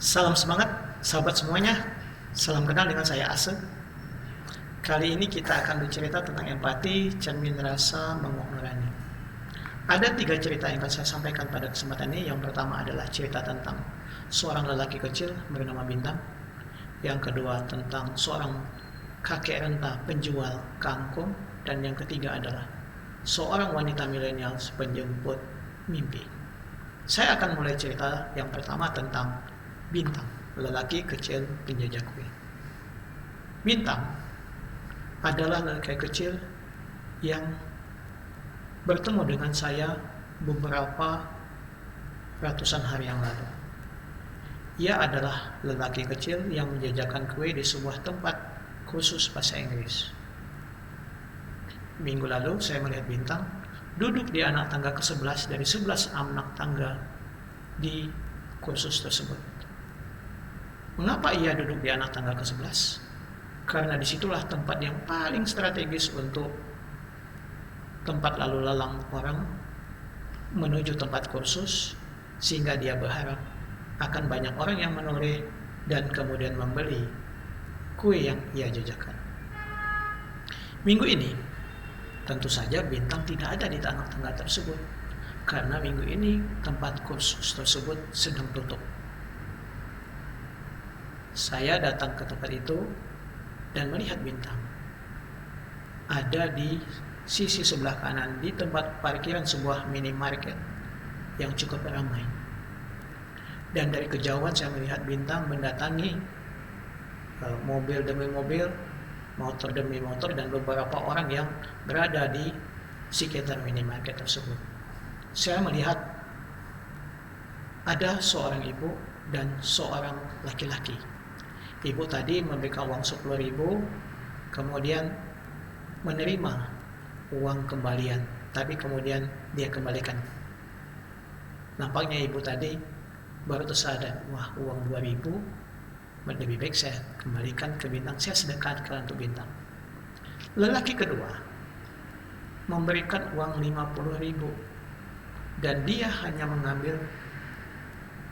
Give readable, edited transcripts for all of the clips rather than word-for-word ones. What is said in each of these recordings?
Salam semangat, sahabat semuanya. Salam kenal dengan saya Ase. Kali ini kita akan bercerita tentang empati, cermin rasa, menguak nurani. Ada 3 cerita yang akan saya sampaikan pada kesempatan ini. Yang pertama adalah cerita tentang seorang lelaki kecil bernama Bintang. Yang kedua tentang seorang kakek renta penjual kangkung. Dan yang ketiga adalah seorang wanita milenial penjemput mimpi. Saya akan mulai cerita yang pertama tentang Bintang, lelaki kecil penjajah kue. Bintang adalah lelaki kecil yang bertemu dengan saya beberapa ratusan hari yang lalu. Ia adalah lelaki kecil yang menjajakan kue di sebuah tempat khusus bahasa Inggris. Minggu lalu saya melihat Bintang duduk di anak tangga ke-11 dari 11 anak tangga di kursus tersebut. Mengapa ia duduk di anak tangga ke-11? Karena disitulah tempat yang paling strategis untuk tempat lalu lalang orang menuju tempat kursus, sehingga dia berharap akan banyak orang yang menoleh dan kemudian membeli kue yang ia jajakan. Minggu ini tentu saja Bintang tidak ada di tangga-tangga tersebut, karena minggu ini tempat kursus tersebut sedang tutup. Saya datang ke tempat itu dan melihat Bintang ada di sisi sebelah kanan di tempat parkiran sebuah minimarket yang cukup ramai. Dan dari kejauhan saya melihat Bintang mendatangi mobil demi mobil, motor demi motor, dan beberapa orang yang berada di sekitar minimarket tersebut. Saya melihat ada seorang ibu dan seorang laki-laki. Ibu tadi memberikan uang 10.000, kemudian menerima uang kembalian, tapi kemudian dia kembalikan. Nampaknya ibu tadi baru tersadar, wah, uang 2.000 lebih baik saya kembalikan ke Bintang, saya sedekahkan untuk Bintang. Lelaki kedua memberikan uang 50.000 dan dia hanya mengambil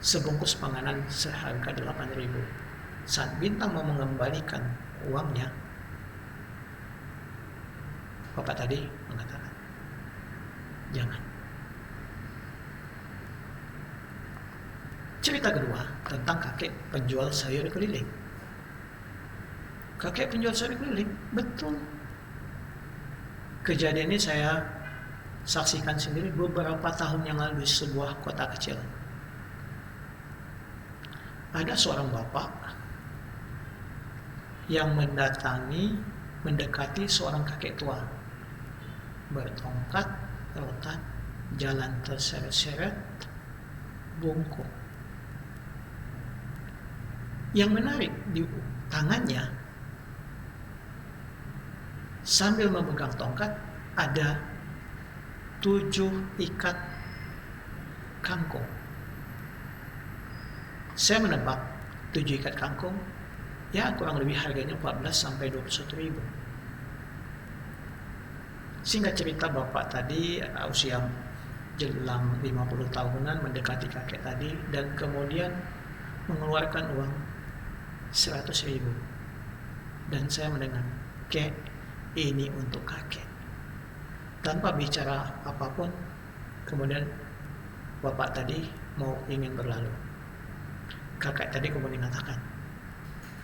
sebungkus panganan seharga 8.000. Saat Bintang mau mengembalikan uangnya, bapak tadi mengatakan, jangan. Cerita kedua tentang kakek penjual sayur keliling. Kakek penjual sayur keliling, betul. Kejadian ini saya saksikan sendiri beberapa tahun yang lalu di sebuah kota kecil. Ada seorang bapak yang mendekati seorang kakek tua, bertongkat, rotan, jalan terseret-seret, bungkuk. Yang menarik di tangannya sambil memegang tongkat ada 7 ikat kangkung. Saya menebak 7 ikat kangkung ya kurang lebih harganya 14 sampai 21.000. Singkat cerita, bapak tadi usia jelang 50 tahunan mendekati kakek tadi dan kemudian mengeluarkan uang 100.000. Dan saya mendengar, "Kek, ini untuk kakek." Tanpa bicara apapun, kemudian bapak tadi ingin berlalu. Kakek tadi kemudian mengatakan,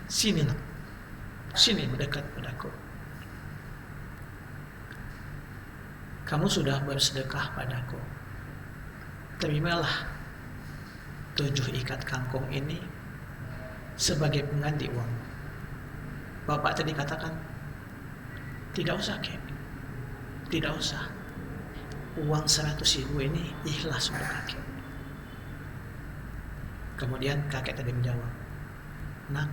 "Sini nak, sini mendekat padaku. Kamu sudah bersedekah padaku. Terimalah 7 ikat kangkung ini sebagai pengganti uang." Bapak tadi katakan, "Tidak usah, Kek. Tidak usah. Uang 100.000 ini ikhlas untuk kakek." Kemudian kakek tadi menjawab, "Nak,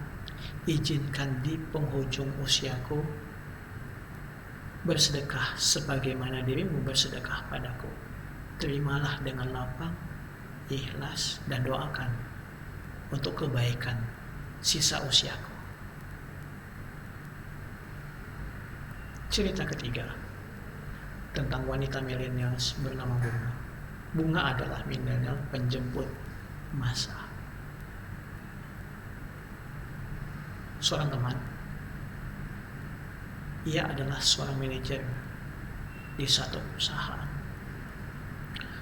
izinkan di penghujung usiaku bersedekah sebagaimana dirimu bersedekah padaku. Terimalah dengan lapang, ikhlas, dan doakan untuk kebaikan sisa usiaku." Cerita ketiga tentang wanita milenial bernama Bunga. Bunga adalah milenial penjemput masa. seorang teman. Ia adalah seorang manajer di satu perusahaan.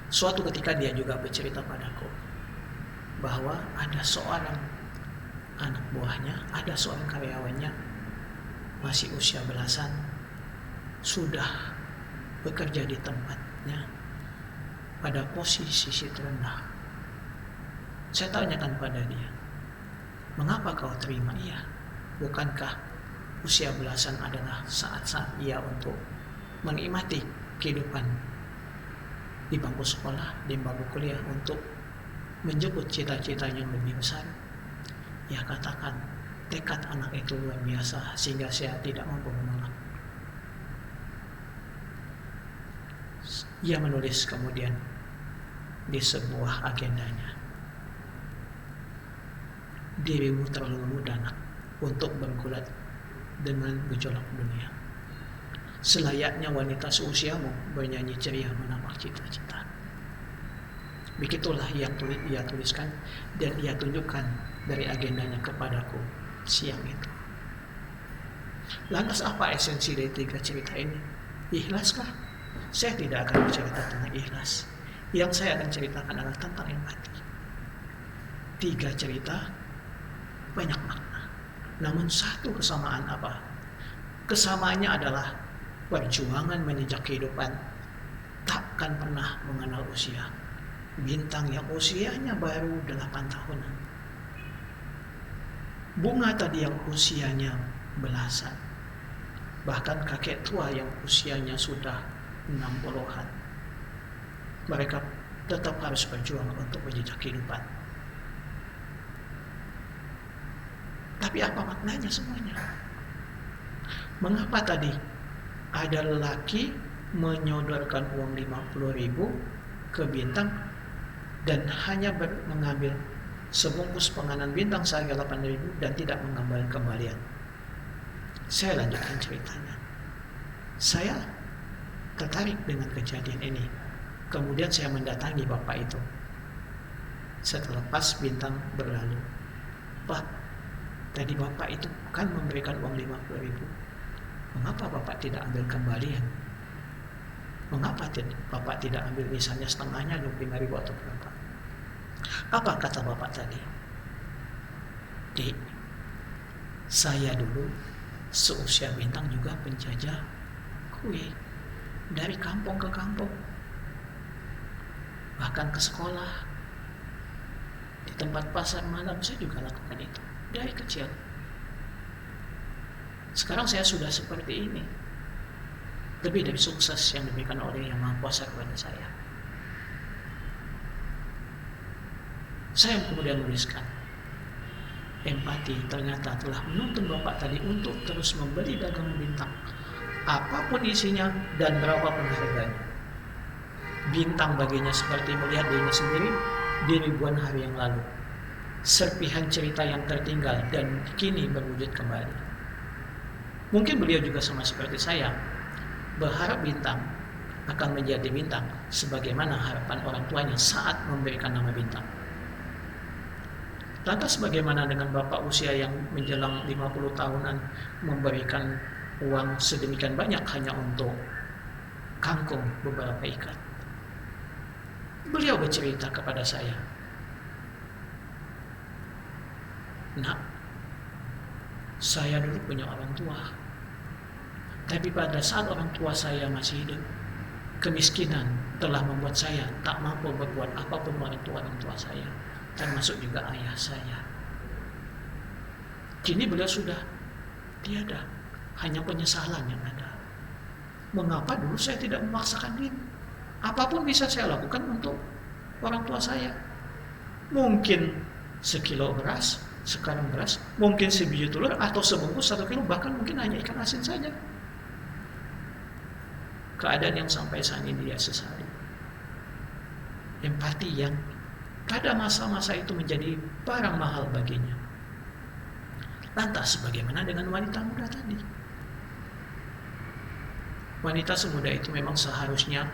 Suatu ketika dia juga bercerita padaku bahwa ada seorang anak buahnya, ada seorang karyawannya masih usia belasan, sudah bekerja di tempatnya pada posisi terendah. Saya tanyakan pada dia, mengapa kau terima ia? Bukankah usia belasan adalah saat-saat ia untuk menikmati kehidupan di bangku sekolah, di bangku kuliah, untuk menjemput cita-cita yang lebih besar? Ia katakan, tekad anak itu luar biasa sehingga saya tidak mampu menolak. Ia menulis kemudian di sebuah agendanya, dirimu terlalu muda nak untuk bergulat dengan gejolak dunia. Selayaknya wanita seusiamu bernyanyi ceria menambah cita-cita. Begitulah yang ia tuliskan dan ia tunjukkan dari agendanya kepadaku siang itu. Lantas apa esensi dari 3 cerita ini? Ikhlaskah? Saya tidak akan bercerita tentang ikhlas. Yang saya akan ceritakan adalah tentang empati. 3 cerita banyak makna. Namun satu kesamaan apa? Kesamaannya adalah perjuangan menjejak kehidupan takkan pernah mengenal usia. Bintang yang usianya baru 8 tahunan. Bunga tadi yang usianya belasan. Bahkan kakek tua yang usianya sudah 60-an. Mereka tetap harus berjuang untuk menjejak kehidupan. Tapi apa maknanya semuanya? Mengapa tadi ada lelaki menyodorkan uang 50.000 ke Bintang dan hanya mengambil sebungkus penganan Bintang seharga 8.000 dan tidak mengambil kembalian? Saya lanjutkan ceritanya. Saya tertarik dengan kejadian ini. Kemudian saya mendatangi bapak itu setelah pas Bintang berlalu. Pak, tadi bapak itu kan memberikan uang 50.000. Mengapa bapak tidak ambil kembalian? Mengapa bapak tidak ambil misalnya setengahnya 25.000 atau berapa? Apa kata bapak tadi? Dik, saya dulu seusia Bintang juga penjajah kue dari kampung ke kampung, bahkan ke sekolah, di tempat pasar malam saya juga lakukan itu dari kecil. Sekarang saya sudah seperti ini, lebih dari sukses yang diberikan oleh Yang Maha Kuasa kepada saya. Saya kemudian menuliskan, empati ternyata telah menuntun bapak tadi untuk terus membeli dagangan Bintang, apapun isinya dan berapapun harganya. Bintang baginya seperti melihat dirinya sendiri di ribuan hari yang lalu. Serpihan cerita yang tertinggal dan kini berwujud kembali. Mungkin beliau juga sama seperti saya, berharap Bintang akan menjadi Bintang sebagaimana harapan orang tuanya saat memberikan nama Bintang. Lantas bagaimana dengan bapak usia yang menjelang 50 tahunan memberikan uang sedemikian banyak hanya untuk kangkung beberapa ikat? Beliau bercerita kepada saya, nak, saya dulu punya orang tua, tapi pada saat orang tua saya masih hidup, kemiskinan telah membuat saya tak mampu berbuat apapun untuk orang tua saya, termasuk juga ayah saya. Kini beliau sudah tiada, hanya penyesalan yang ada. Mengapa dulu saya tidak memaksakan diri? Apapun bisa saya lakukan untuk orang tua saya. Mungkin sekilo beras, sekarang beras, mungkin sebiji telur atau sebungkus 1 kilo, bahkan mungkin hanya ikan asin saja. Keadaan yang sampai saat ini dia sesali. Empati yang pada masa-masa itu menjadi barang mahal baginya. Lantas bagaimana dengan wanita muda tadi? Wanita semuda itu memang seharusnya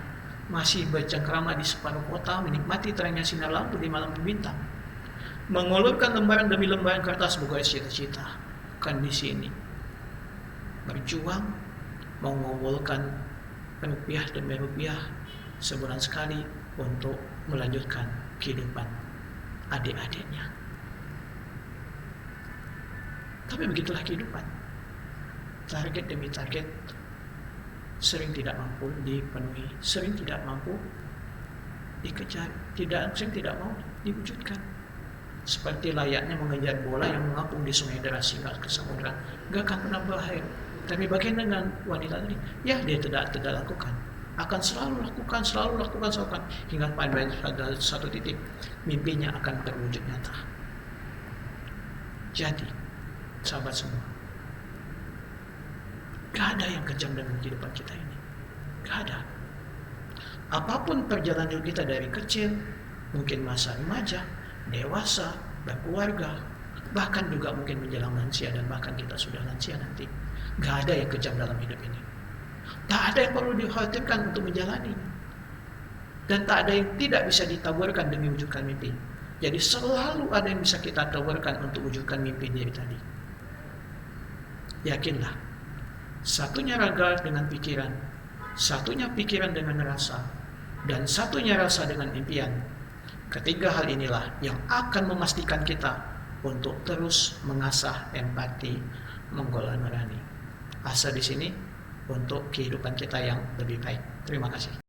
masih bercengkrama di separuh kota, menikmati terangnya sinar lampu di malam berbintang, mengulurkan lembaran demi lembaran kertas bergaris cita-cita. bukan di sini berjuang mengumpulkan rupiah demi rupiah sebulan sekali untuk melanjutkan kehidupan adik-adiknya. Tapi begitulah kehidupan. Target demi target sering tidak mampu dipenuhi, sering tidak mampu dikejar, sering tidak mau diwujudkan. Seperti layaknya mengejar bola yang mengapung di sungai deras hingga ke samudera, gak akan pernah berakhir. Tapi bagaimana dengan wanita tadi? Ya, dia tidak lakukan, akan selalu lakukan hingga pada satu titik mimpinya akan terwujud nyata. Jadi, sahabat semua, gak ada yang kejam dalam kehidupan kita ini. Gak ada. Apapun perjalanan hidup kita dari kecil, mungkin masa remaja, dewasa, berkeluarga, bahkan juga mungkin menjelang lansia dan bahkan kita sudah lansia nanti. Gak ada yang kejam dalam hidup ini. Tak ada yang perlu dikhawatirkan untuk menjalani. Dan tak ada yang tidak bisa ditawarkan demi wujudkan mimpi. Jadi selalu ada yang bisa kita tawarkan untuk wujudkan mimpi diri tadi. Yakinlah, satunya raga dengan pikiran, satunya pikiran dengan rasa, dan satunya rasa dengan impian. Ketiga hal inilah yang akan memastikan kita untuk terus mengasah empati menggolkan nurani. Asa di sini untuk kehidupan kita yang lebih baik. Terima kasih.